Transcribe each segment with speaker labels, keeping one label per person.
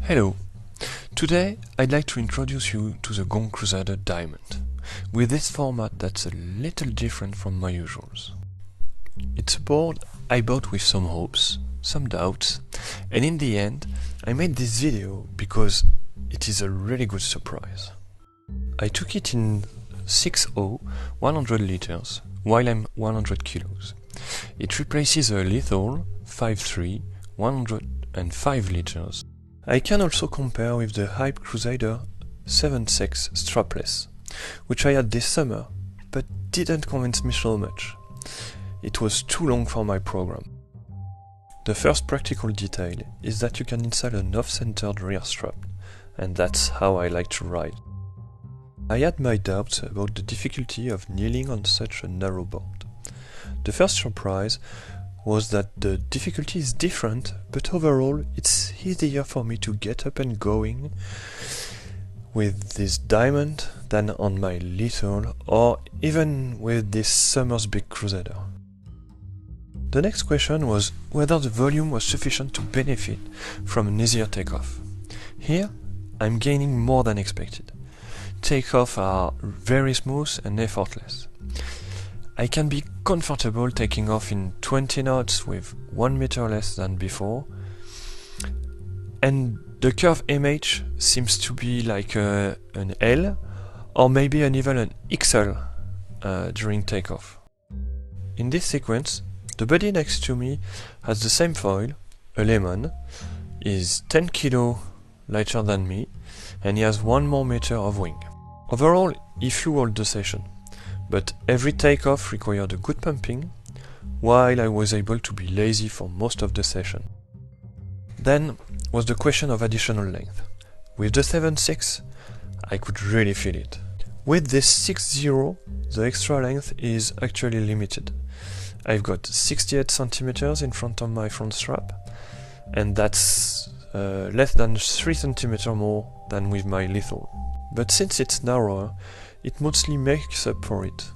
Speaker 1: Hello! Today I'd like to introduce you to the Cruzader Diamond, with this format that's a little different from my usuals. It's a board I bought with some hopes, some doubts, and in the end I made this video because it is a really good surprise. I took it in 6.0 100 liters while I'm 100 kilos. It replaces a lethal 5.3 105 liters. I can also compare with the hype Cruzader 7.6 strapless, which I had this summer, but didn't convince me so much. It was too long for my program. The first practical detail is that you can install an off-centered rear strap, and that's how I like to ride. I had my doubts about the difficulty of kneeling on such a narrow board. The first surprise was that the difficulty is different, but overall it's easier for me to get up and going with this Diamond than on my Lethal or even with this summer's big Cruzader. The next question was whether the volume was sufficient to benefit from an easier takeoff. Here I'm gaining more than expected. Takeoffs are very smooth and effortless. I can be comfortable taking off in 20 knots with 1 meter less than before, and the curve MH seems to be like an L or maybe even an XL during takeoff. In this sequence, the body next to me has the same foil, a lemon, is 10 kg lighter than me, and he has 1 more meter of wing. Overall, he flew all the session, but every takeoff required a good pumping, while I was able to be lazy for most of the session. Then was the question of additional length. With the 7.6, I could really feel it. With this 6.0, the extra length is actually limited. I've got 68 centimeters in front of my front strap, and that's less than 3 centimeters more than with my Lethal. But since it's narrower, it mostly makes up for it.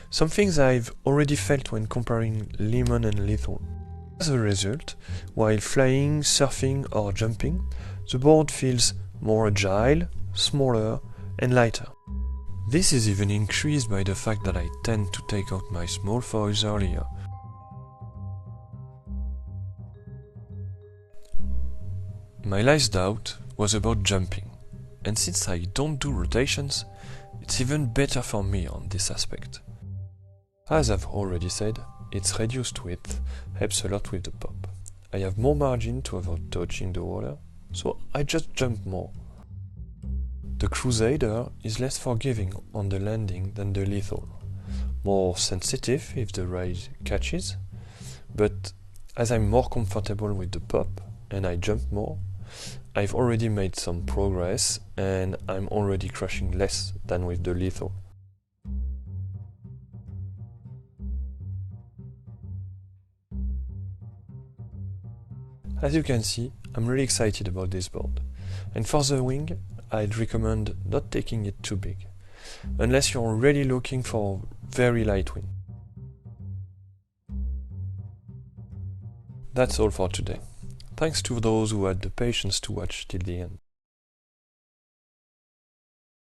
Speaker 1: Some things I've already felt when comparing Lemon and Lethal. As a result, while flying, surfing or jumping, the board feels more agile, smaller and lighter. This is even increased by the fact that I tend to take out my small foils earlier. My last doubt was about jumping, and since I don't do rotations, it's even better for me on this aspect. As I've already said, its reduced width helps a lot with the pop. I have more margin to avoid touching the water, so I just jump more. The Cruzader is less forgiving on the landing than the Lethal, more sensitive if the ride catches, but as I'm more comfortable with the pop and I jump more, I've already made some progress and I'm already crashing less than with the Lethal. As you can see, I'm really excited about this board, and for the wing, I'd recommend not taking it too big, unless you're really looking for very light wing. That's all for today. Thanks to those who had the patience to watch till the end.